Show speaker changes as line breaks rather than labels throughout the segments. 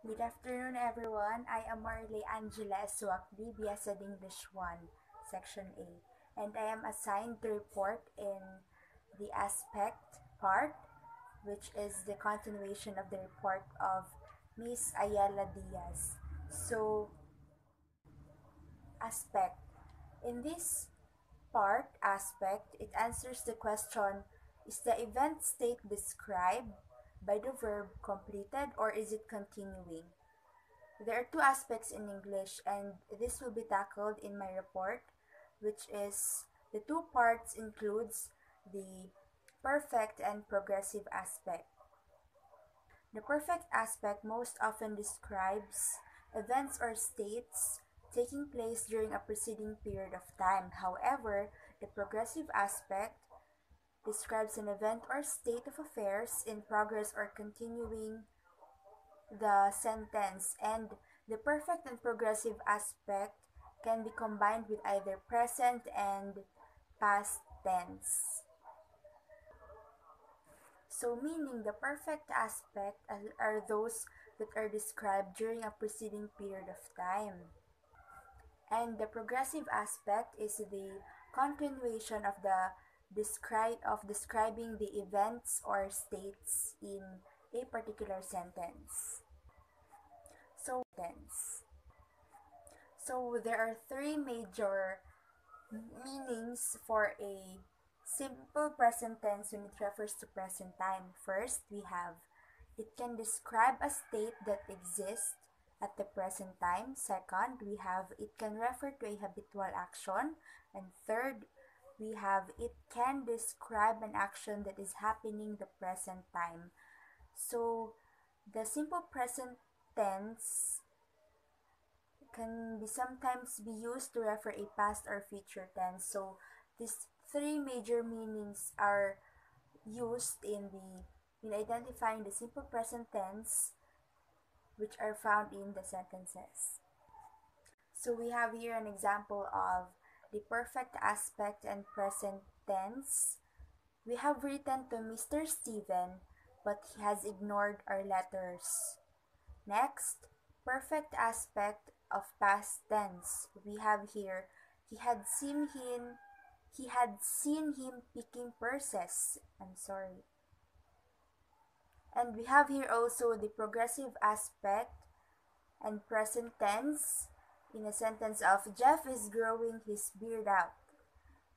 Good afternoon, everyone. I am Marley Angela Swakdi, BSed English 1, Section A, and I am assigned to report in the aspect part, which is the continuation of the report of Miss Ayala Diaz. So, aspect. In this aspect, it answers the question, is the event state described by the verb completed or is it continuing? There are two aspects in English, and this will be tackled in my report, which is the two parts includes the perfect and progressive aspect. The perfect aspect most often describes events or states taking place during a preceding period of time. However, the progressive aspect describes an event or state of affairs in progress or continuing the sentence, and the perfect and progressive aspect can be combined with either present and past tense. So meaning the perfect aspect are those that are described during a preceding period of time. And the progressive aspect is the continuation of describing the events or states in a particular sentence. So there are three major meanings for a simple present tense when it refers to present time. First, we have it can describe a state that exists at the present time. Second, we have it can refer to a habitual action. And third, we have it can describe an action that is happening the present time. So the simple present tense can be sometimes be used to refer a past or future tense. So these three major meanings are used in identifying the simple present tense, which are found in the sentences. So we have here an example of the perfect aspect and present tense. We have written to Mr. Steven, but he has ignored our letters. Next, perfect aspect of past tense. We have here, he had seen him picking purses. I'm sorry. And we have here also the progressive aspect and present tense in a sentence of Jeff is growing his beard out.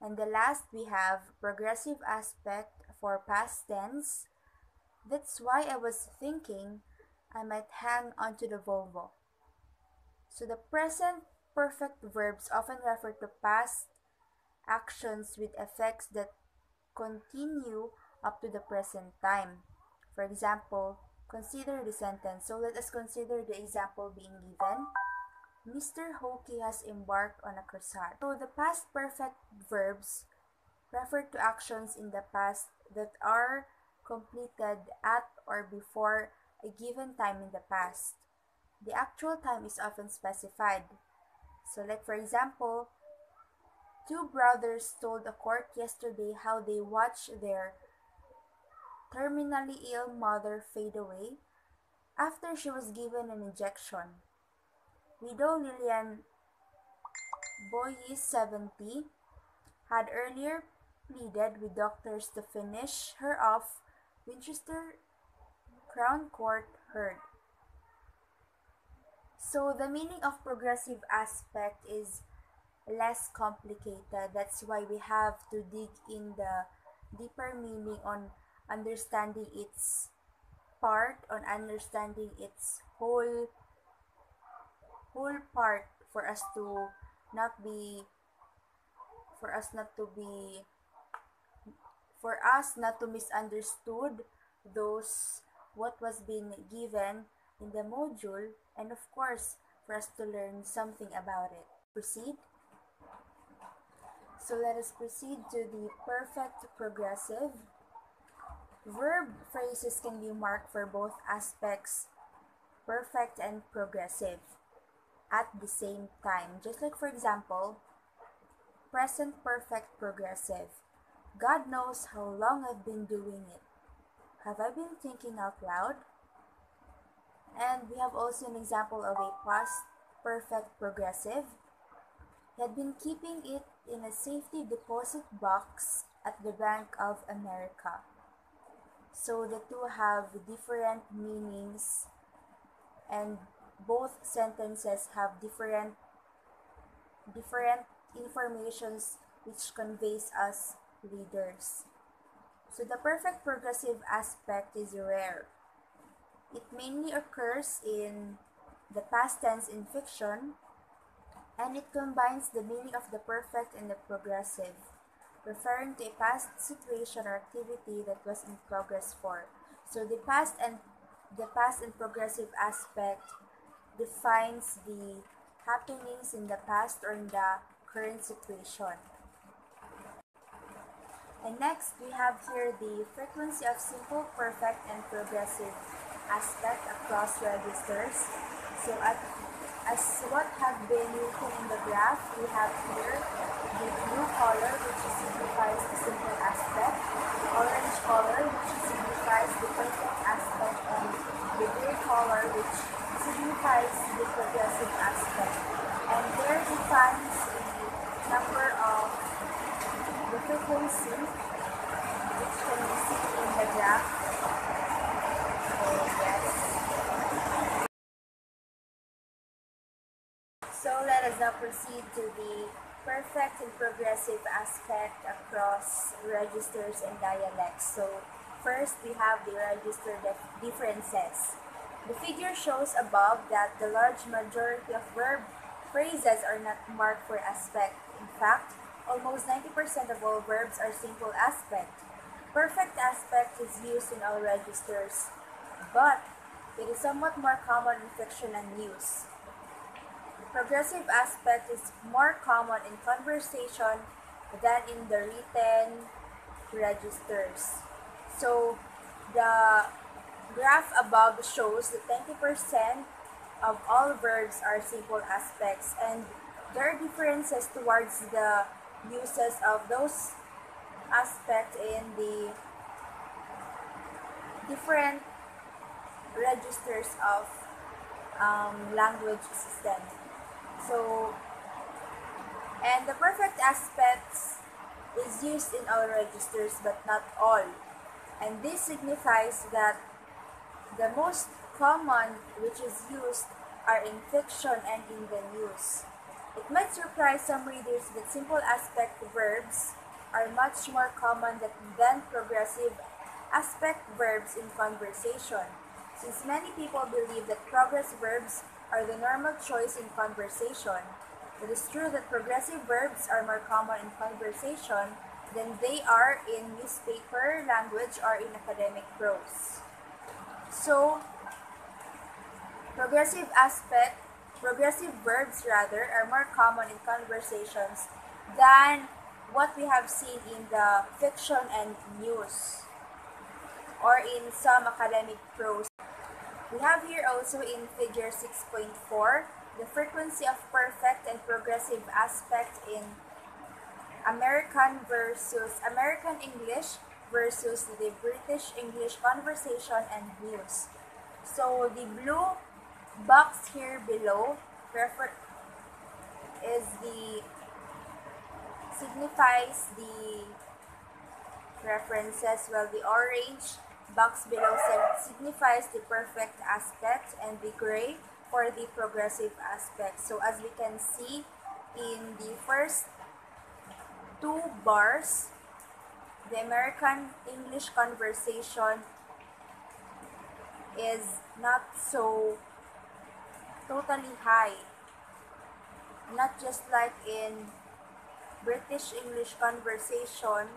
And the last we have progressive aspect for past tense. That's why I was thinking I might hang onto the Volvo. So the present perfect verbs often refer to past actions with effects that continue up to the present time. For example, consider the sentence. So let us consider the example being given. Mr. Hokey has embarked on a crusade. So the past perfect verbs refer to actions in the past that are completed at or before a given time in the past. The actual time is often specified. So like for example, two brothers told a court yesterday how they watched their terminally ill mother fade away after she was given an injection. Widow Lillian Boyes, 70, had earlier pleaded with doctors to finish her off. Winchester Crown Court heard. So the meaning of progressive aspect is less complicated. That's why we have to dig in the deeper meaning on understanding its part, on understanding its whole part for us not be for us not to be for us not to misunderstood those what was being given in the module, and of course for us to learn something about it. Proceed. So let us proceed to the perfect progressive. Verb phrases can be marked for both aspects, perfect and progressive, at the same time. Just like for example, present perfect progressive. God knows how long I've been doing it. Have I been thinking out loud? And we have also an example of a past perfect progressive. He had been keeping it in a safety deposit box at the Bank of America. So the two have different meanings, and both sentences have different informations which conveys us readers. So the perfect progressive aspect is rare. It mainly occurs in the past tense in fiction, and it combines the meaning of the perfect and the progressive, referring to a past situation or activity that was in progress for. So the past and progressive aspect defines the happenings in the past or in the current situation. And next, we have here the frequency of simple, perfect, and progressive aspect across registers. So as what have been written in the graph, we have here the blue color, which signifies the simple aspect, the orange color, which signifies the perfect aspect, and the gray color, which signifies the progressive aspect. And there defines a number of the frequency, which can be seen in the graph. So let us now proceed to the perfect and progressive aspect across registers and dialects. So first we have the register differences. The figure shows above that the large majority of verb phrases are not marked for aspect. In fact, almost 90% of all verbs are simple aspect. Perfect aspect is used in all registers, but it is somewhat more common in fiction and news. Progressive aspect is more common in conversation than in the written registers. So the graph above shows that 20% of all verbs are simple aspects, and there are differences towards the uses of those aspects in the different registers of language system. So, and the perfect aspects is used in all registers but not all. And this signifies that the most common which is used are in fiction and in the news. It might surprise some readers that simple aspect verbs are much more common than progressive aspect verbs in conversation, since many people believe that progressive verbs are the normal choice in conversation. It is true that progressive verbs are more common in conversation than they are in newspaper language or in academic prose. So, progressive verbs rather, are more common in conversations than what we have seen in the fiction and news or in some academic prose. We have here also in figure 6.4 the frequency of perfect and progressive aspect in American English versus the British English conversation and news. So the blue box here below is the signifies the references, while the orange box below signifies the perfect aspect, and the gray for the progressive aspect. So as we can see in the first two bars, the American English conversation is not so totally high, not just like in British English conversation,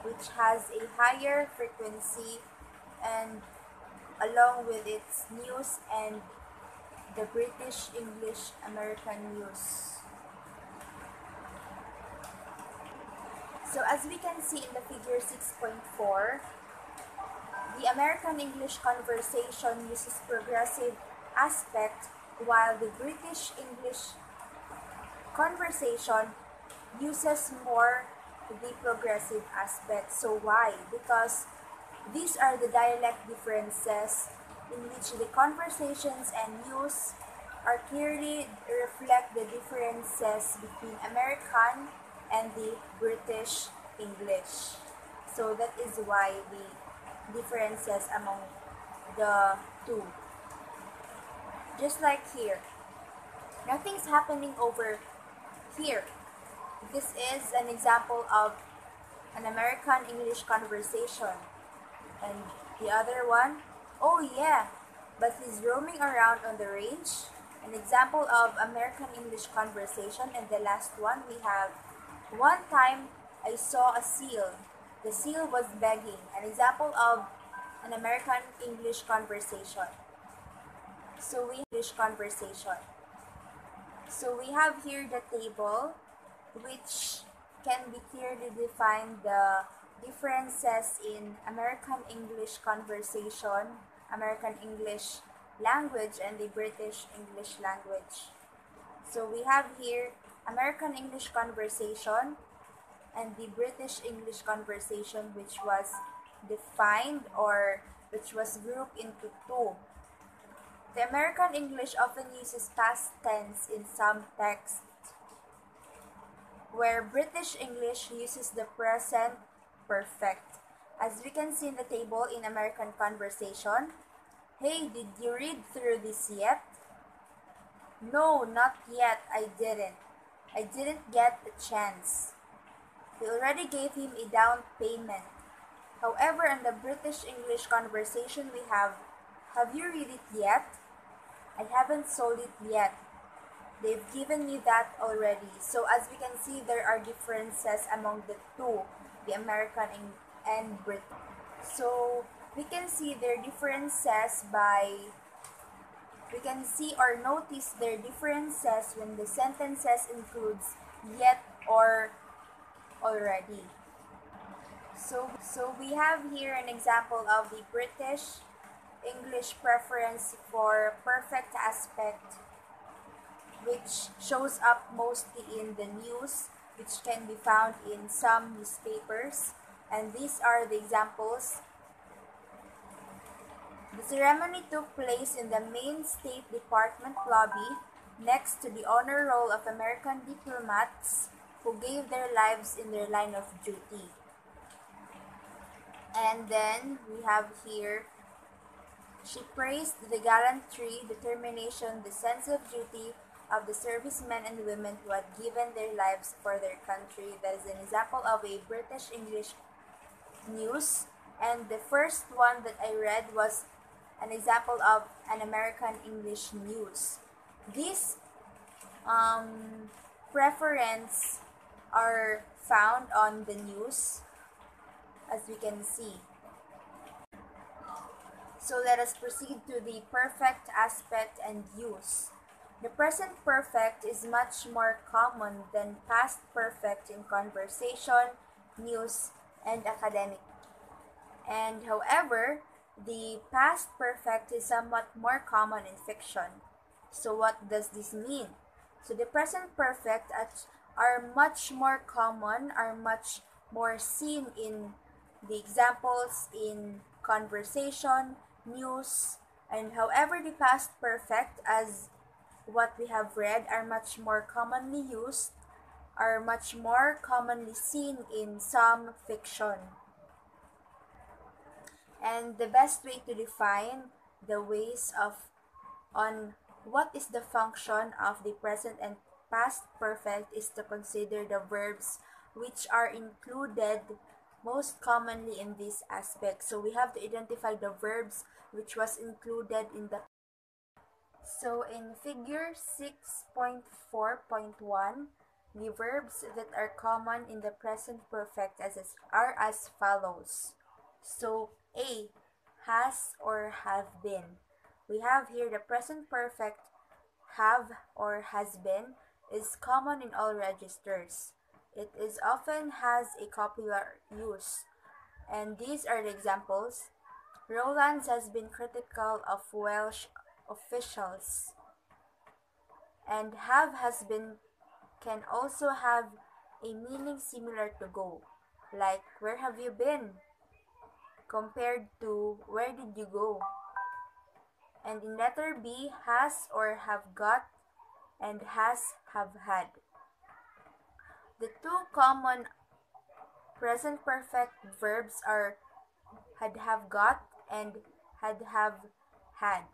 which has a higher frequency, and along with its news and the British English American news. So as we can see in the figure 6.4, the American English conversation uses progressive aspect, while the British English conversation uses more the progressive aspect. So why? Because these are the dialect differences in which the conversations and news are clearly reflect the differences between American and the British English. So that is why the differences among the two. Just like here, nothing's happening over here. This is an example of an American English conversation. And the other one, oh yeah, but he's roaming around on the range. An example of American English conversation. And the last one, we have, one time I saw a seal. The seal was begging. An example of an American English conversation. So we have here the table, which can be clearly defined the differences in American English conversation, American English language, and the British English language. So we have here American English conversation and the British English conversation, which was defined or which was grouped into two. The American English often uses past tense in some texts, where British English uses the present perfect. As we can see in the table in American conversation, hey, did you read through this yet? No, not yet, I didn't. I didn't get a chance. We already gave him a down payment. However, in the British English conversation we have you read it yet? I haven't sold it yet. They've given me that already. So as we can see, there are differences among the two, the American and British. So we can see their differences we can see or notice their differences when the sentences includes yet or already. So we have here an example of the British English preference for perfect aspect, which shows up mostly in the news, which can be found in some newspapers. And these are the examples. The ceremony took place in the main State Department lobby next to the honor roll of American diplomats who gave their lives in their line of duty. And then we have here, she praised the gallantry, determination, the sense of duty of the servicemen and women who had given their lives for their country. That is an example of a British English news. And the first one that I read was an example of an American English news. These preference are found on the news, as we can see. So let us proceed to the perfect aspect and use. The present perfect is much more common than past perfect in conversation, news, and academic. And however, the past perfect is somewhat more common in fiction. So what does this mean? So the present perfect are much more common, are much more seen in the examples in conversation, news, and however the past perfect, as what we have read, are much more commonly used, are much more commonly seen in some fiction. And the best way to define the ways of on what is the function of the present and past perfect is to consider the verbs which are included most commonly in this aspect. So we have to identify the verbs which was included in the. So in figure 6.4.1, the verbs that are common in the present perfect are as follows. So A, has or have been. We have here the present perfect have or has been is common in all registers. It is often has a copular use. And these are the examples. Rowlands has been critical of Welsh officials. And have has been can also have a meaning similar to go, like where have you been, compared to where did you go. And in letter B, has or have got and has have had. The two common present perfect verbs are had have got and had have had.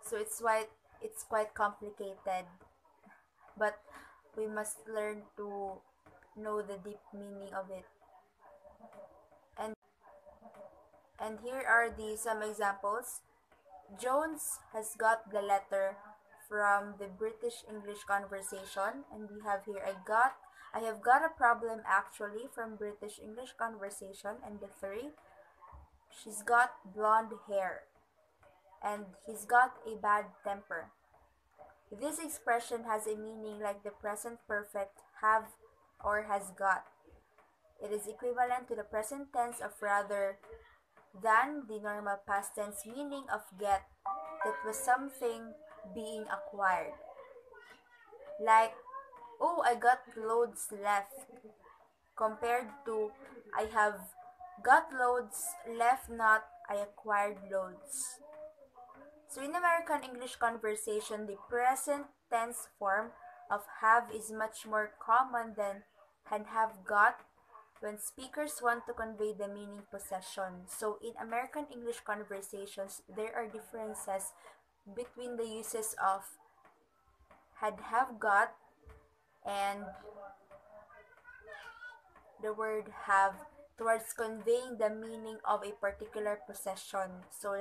So it's quite complicated, but we must learn to know the deep meaning of it. And here are some examples. Jones has got the letter from the British English conversation, and we have here I have got a problem actually from British English conversation. And the three, she's got blonde hair and he's got a bad temper. This expression has a meaning like the present perfect have or has got. It is equivalent to the present tense of rather than the normal past tense meaning of get, that was something being acquired. Like, oh, I got loads left, compared to I have got loads left, not I acquired loads. So in American English conversation, the present tense form of have is much more common than had have got when speakers want to convey the meaning possession. So in American English conversations, there are differences between the uses of had have got and the word have towards conveying the meaning of a particular possession. So